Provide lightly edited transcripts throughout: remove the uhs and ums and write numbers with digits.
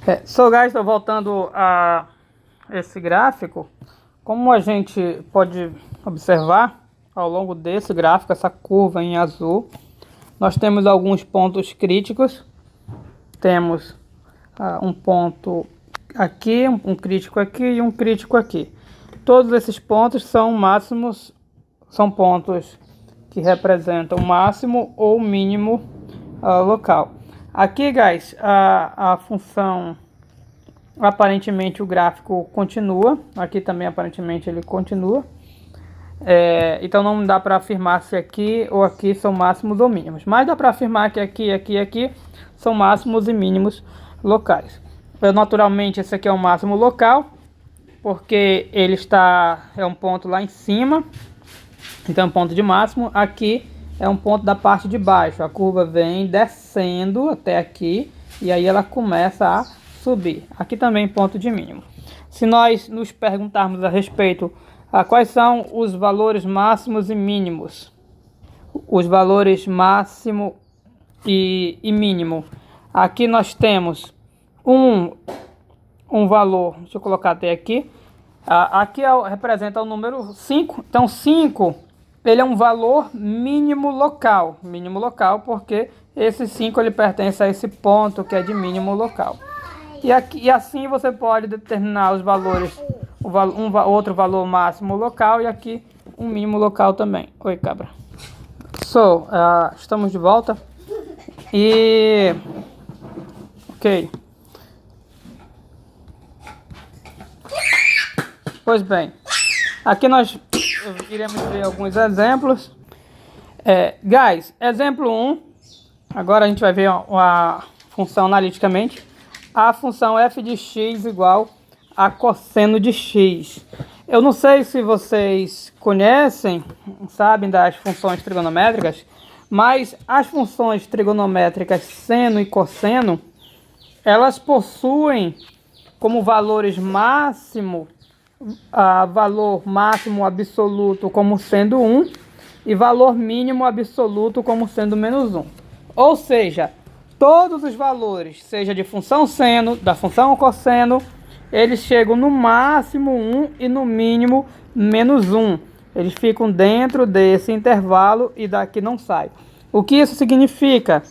Guys, estou voltando a esse gráfico. Como a gente pode observar ao longo desse gráfico, essa curva em azul, nós temos alguns pontos críticos. Temos um ponto aqui, um crítico aqui e um crítico aqui. Todos esses pontos são máximos, são pontos que representam o máximo ou mínimo local. Aqui, guys, a função, aparentemente o gráfico continua. Aqui também aparentemente ele continua. Então não dá para afirmar se aqui ou aqui são máximos ou mínimos. Mas dá para afirmar que aqui e aqui são máximos e mínimos locais. Naturalmente esse aqui é o máximo local, porque ele é um ponto lá em cima. Então é um ponto de máximo. Aqui é um ponto da parte de baixo. A curva vem descendo até aqui e aí ela começa a subir. Aqui também ponto de mínimo. Se nós nos perguntarmos a respeito a quais são os valores máximos e mínimos, os valores máximo e mínimo, aqui nós temos um valor, deixa eu colocar até aqui, aqui representa o número 5, então 5 ele é um valor mínimo local porque esse 5 ele pertence a esse ponto que é de mínimo local. E assim você pode determinar os valores, outro valor máximo local e aqui um mínimo local também. Oi, cabra. Estamos de volta. Ok. Pois bem, aqui nós iremos ver alguns exemplos. Guys, exemplo 1. Agora a gente vai ver a função analiticamente. A função f de x igual a cosseno de x. Eu não sei se vocês conhecem, sabem das funções trigonométricas, mas as funções trigonométricas seno e cosseno, elas possuem como valores máximo, valor máximo absoluto como sendo 1 e valor mínimo absoluto como sendo menos 1. Ou seja, todos os valores, seja de função seno, da função cosseno, eles chegam no máximo 1 e no mínimo menos 1. Eles ficam dentro desse intervalo e daqui não sai. O que isso significa?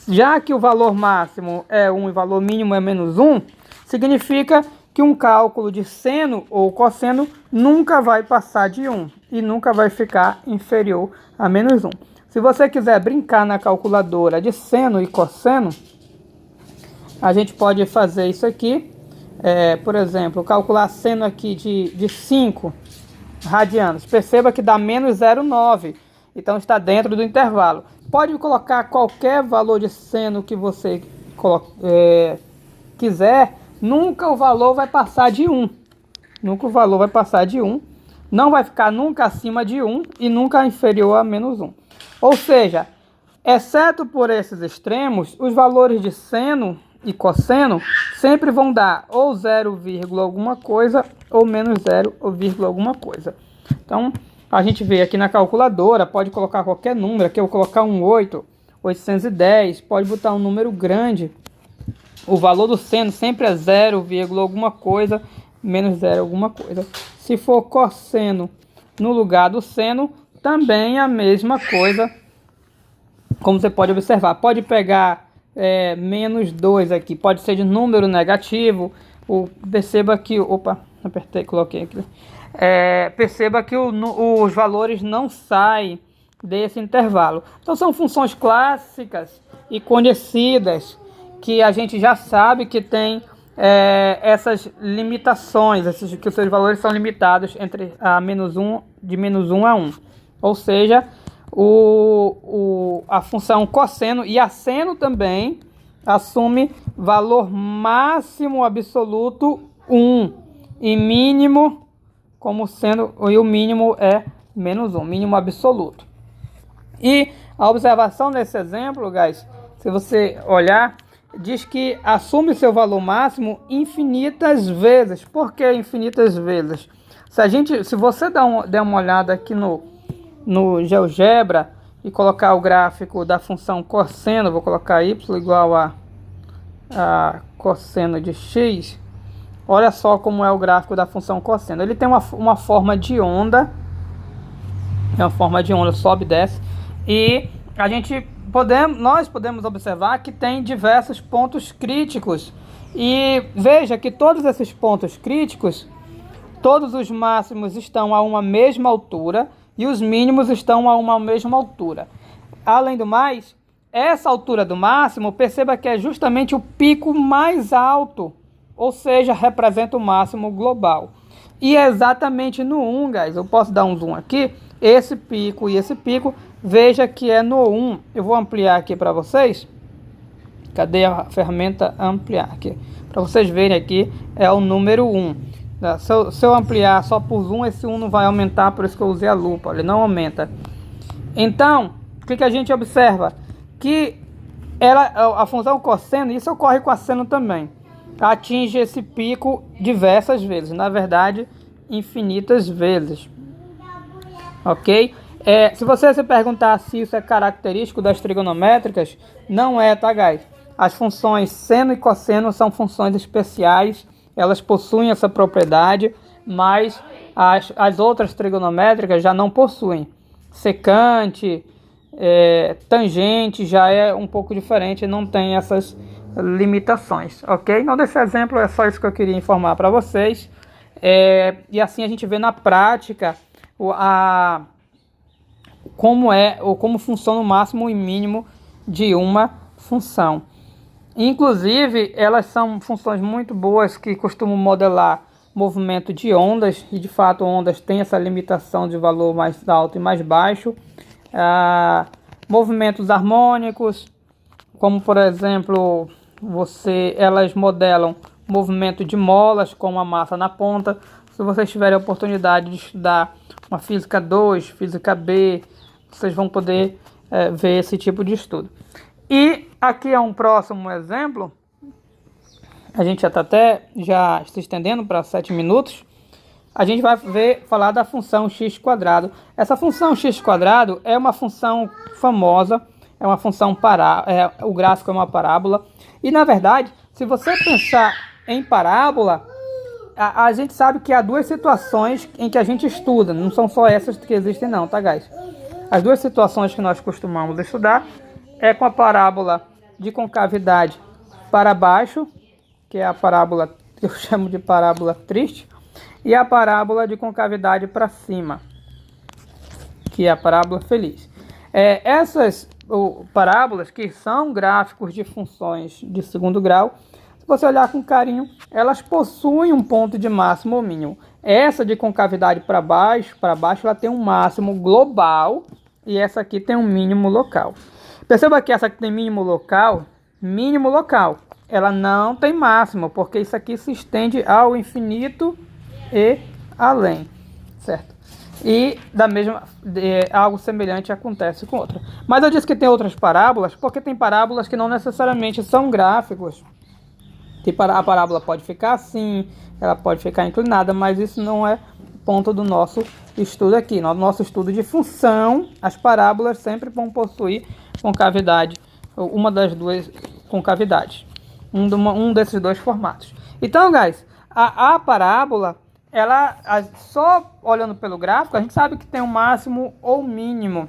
Já que o valor máximo é 1 e o valor mínimo é menos 1, significa que um cálculo de seno ou cosseno nunca vai passar de 1 e nunca vai ficar inferior a menos 1. Se você quiser brincar na calculadora de seno e cosseno, a gente pode fazer isso aqui. Por exemplo, calcular seno aqui de 5 radianos. Perceba que dá menos 0,9. Então está dentro do intervalo. Pode colocar qualquer valor de seno que você quiser. Nunca o valor vai passar de 1. Nunca o valor vai passar de 1. Não vai ficar nunca acima de 1 e nunca inferior a menos 1. Ou seja, exceto por esses extremos, os valores de seno e cosseno sempre vão dar ou 0, alguma coisa ou menos 0, alguma coisa. Então, a gente vê aqui na calculadora, pode colocar qualquer número. Aqui eu vou colocar um 810, pode botar um número grande. O valor do seno sempre é 0, alguma coisa, menos 0, alguma coisa. Se for cosseno no lugar do seno, também a mesma coisa, como você pode observar. Pode pegar menos 2 aqui, pode ser de número negativo. Perceba que... Opa, apertei, coloquei aqui. Perceba que os valores não saem desse intervalo. Então são funções clássicas e conhecidas que a gente já sabe que tem essas limitações, que os seus valores são limitados entre de menos 1 a 1. Ou seja, a função cosseno e a seno também assume valor máximo absoluto 1 e mínimo como sendo, e o mínimo é menos 1, mínimo absoluto. E a observação desse exemplo, guys, se você olhar, diz que assume seu valor máximo infinitas vezes. Por que infinitas vezes? Se você der uma olhada aqui no GeoGebra e colocar o gráfico da função cosseno, vou colocar y igual a a cosseno de x, olha só como é o gráfico da função cosseno. Ele tem uma forma de onda, é uma forma de onda, sobe e desce, e nós podemos observar que tem diversos pontos críticos. E veja que todos esses pontos críticos, todos os máximos estão a uma mesma altura e os mínimos estão a uma mesma altura. Além do mais, essa altura do máximo, perceba que é justamente o pico mais alto, ou seja, representa o máximo global. E é exatamente no 1, guys, eu posso dar um zoom aqui, esse pico e esse pico, veja que é no 1. Eu vou ampliar aqui para vocês. Cadê a ferramenta ampliar aqui? Para vocês verem aqui, é o número 1. Se eu ampliar só por zoom, esse 1 não vai aumentar, por isso que eu usei a lupa, ele não aumenta. Então, o que a gente observa? Que a função cosseno, isso ocorre com a seno também, atinge esse pico diversas vezes, na verdade, infinitas vezes. Ok? Se você se perguntar se isso é característico das trigonométricas, não é, tá, guys? As funções seno e cosseno são funções especiais, elas possuem essa propriedade, mas as outras trigonométricas já não possuem. Secante, tangente já é um pouco diferente, não tem essas limitações, ok? Então, desse exemplo é só isso que eu queria informar para vocês. E assim a gente vê na prática como funciona o máximo e mínimo de uma função. Inclusive, elas são funções muito boas que costumam modelar movimento de ondas, e de fato ondas têm essa limitação de valor mais alto e mais baixo. Movimentos harmônicos, como por exemplo, elas modelam movimento de molas com uma massa na ponta. Se vocês tiverem a oportunidade de estudar uma Física 2, Física B, vocês vão poder ver esse tipo de estudo. E aqui é um próximo exemplo. A gente já está já se estendendo para 7 minutos. A gente vai falar da função x². Essa função x² é uma função famosa, é uma função o gráfico é uma parábola. E na verdade, se você pensar em parábola, a gente sabe que há duas situações em que a gente estuda, não são só essas que existem não, tá, guys? As duas situações que nós costumamos estudar é com a parábola de concavidade para baixo, que é a parábola que eu chamo de parábola triste, e a parábola de concavidade para cima, que é a parábola feliz. Essas parábolas, que são gráficos de funções de segundo grau, se você olhar com carinho, elas possuem um ponto de máximo ou mínimo. Essa de concavidade para baixo, ela tem um máximo global e essa aqui tem um mínimo local. Perceba que essa aqui tem mínimo local, ela não tem máximo, porque isso aqui se estende ao infinito e além, certo? E algo semelhante acontece com outra. Mas eu disse que tem outras parábolas, porque tem parábolas que não necessariamente são gráficos. A parábola pode ficar assim, ela pode ficar inclinada, mas isso não é ponto do nosso estudo aqui. No nosso estudo de função, as parábolas sempre vão possuir concavidade, uma das duas concavidades, um desses dois formatos. Então, guys, a parábola, só olhando pelo gráfico, a gente sabe que tem um máximo ou mínimo.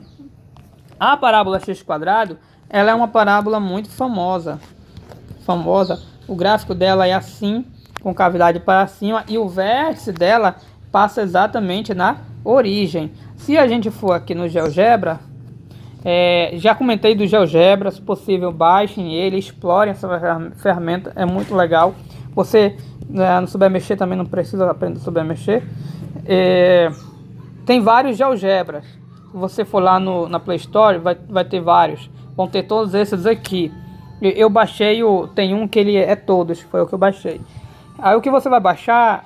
A parábola x², ela é uma parábola muito famosa. O gráfico dela é assim, concavidade para cima, e o vértice dela passa exatamente na origem. Se a gente for aqui no GeoGebra, já comentei do GeoGebra, se possível baixem ele, explorem essa ferramenta, é muito legal. Você não souber mexer também não precisa aprender a souber mexer. Tem vários GeoGebras. Se você for lá na Play Store, vai ter vários. Vão ter todos esses aqui. Eu baixei, tem um que ele é todos, foi o que eu baixei. Aí o que você vai baixar,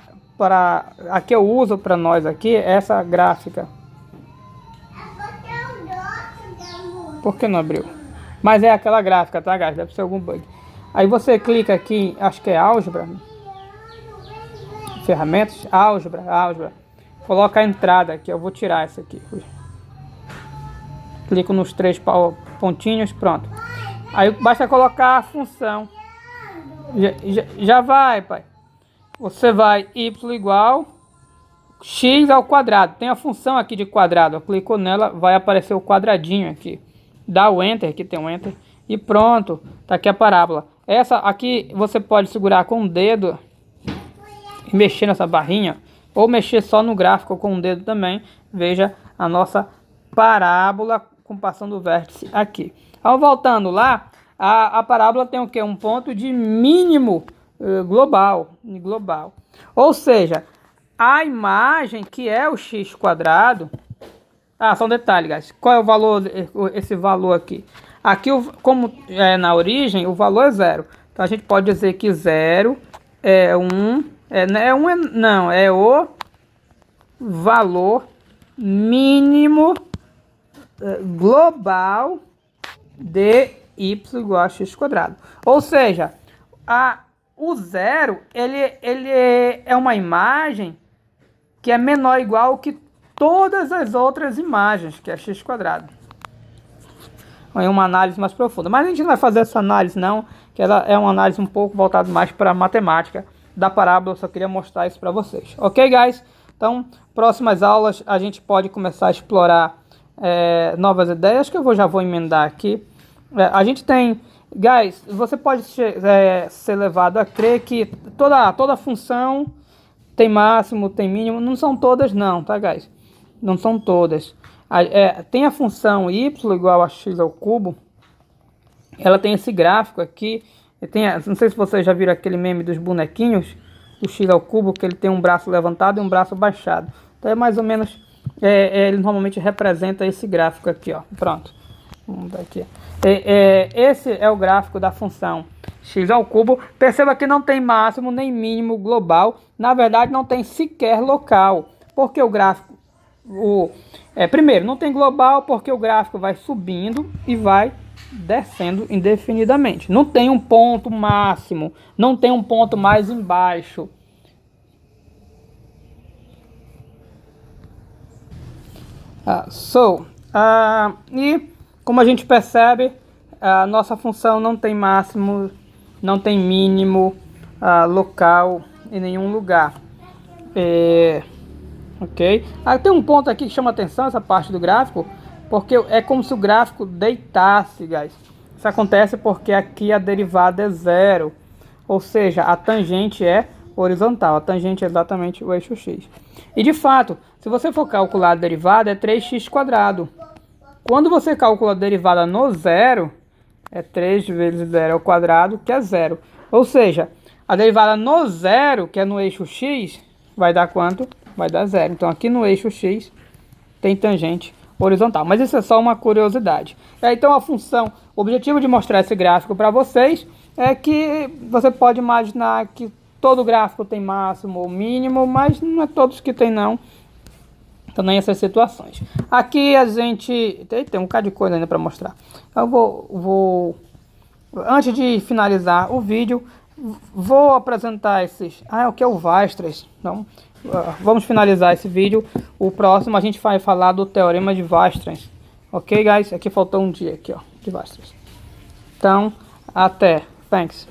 a que eu uso para nós aqui, é essa gráfica. Por que não abriu? Mas é aquela gráfica, tá, guys? Deve ser algum bug. Aí você clica aqui, acho que é álgebra. Ferramentas, álgebra. Coloca a entrada aqui, eu vou tirar essa aqui. Clico nos 3 pontinhos, pronto. Aí basta colocar a função. Já vai, pai. Você vai y igual x ao quadrado. Tem a função aqui de quadrado. Eu clicou nela, vai aparecer o quadradinho aqui. Dá o enter, aqui tem um enter. E pronto, tá aqui a parábola. Essa aqui você pode segurar com o dedo e mexer nessa barrinha. Ou mexer só no gráfico com o dedo também. Veja a nossa parábola com passando o vértice aqui. Ao voltando lá, a parábola tem o que? Um ponto de mínimo global. Ou seja, a imagem que é o x quadrado. Ah, só um detalhe, guys. Qual é o valor, esse valor aqui? Aqui, como é na origem, o valor é zero. Então, a gente pode dizer que zero é não, é o valor mínimo global de y igual a x quadrado. Ou seja, o zero, ele é uma imagem que é menor ou igual que todas as outras imagens, que é x quadrado. É uma análise mais profunda. Mas a gente não vai fazer essa análise não, que ela é uma análise um pouco voltada mais para a matemática da parábola. Eu só queria mostrar isso para vocês. Ok, guys? Então, próximas aulas a gente pode começar a explorar novas ideias, que eu já vou emendar aqui. A gente tem... Guys, você pode ser levado a crer que toda função tem máximo, tem mínimo. Não são todas não, tá, guys? Não são todas. Tem a função y igual a x ao cubo. Ela tem esse gráfico aqui. Não sei se vocês já viram aquele meme dos bonequinhos do x ao cubo, que ele tem um braço levantado e um braço baixado. Então é mais ou menos... ele normalmente representa esse gráfico aqui, ó. Pronto. Vamos dar aqui. Esse é o gráfico da função x ao cubo. Perceba que não tem máximo nem mínimo global. Na verdade, não tem sequer local. Porque o gráfico... primeiro, não tem global porque o gráfico vai subindo e vai descendo indefinidamente. Não tem um ponto máximo. Não tem um ponto mais embaixo. E como a gente percebe, a nossa função não tem máximo, não tem mínimo local em nenhum lugar. Ok? Tem um ponto aqui que chama atenção, essa parte do gráfico, porque é como se o gráfico deitasse, guys. Isso acontece porque aqui a derivada é zero, ou seja, a tangente é horizontal, a tangente é exatamente o eixo x. E de fato, se você for calcular a derivada, é 3x quadrado. Quando você calcula a derivada no zero, é 3 vezes 0 ao quadrado, que é zero. Ou seja, a derivada no zero, que é no eixo x, vai dar quanto? Vai dar zero. Então aqui no eixo x tem tangente horizontal. Mas isso é só uma curiosidade. Então a função, o objetivo de mostrar esse gráfico para vocês é que você pode imaginar que todo gráfico tem máximo ou mínimo, mas não é todos que tem não. Também essas situações. Aqui a gente tem um bocado de coisa ainda para mostrar. Eu vou antes de finalizar o vídeo, vou apresentar esses. O que é o Weierstrass? Então, vamos finalizar esse vídeo. O próximo a gente vai falar do teorema de Weierstrass. Ok, guys? Aqui faltou um dia aqui, ó, de Weierstrass. Então, até. Thanks.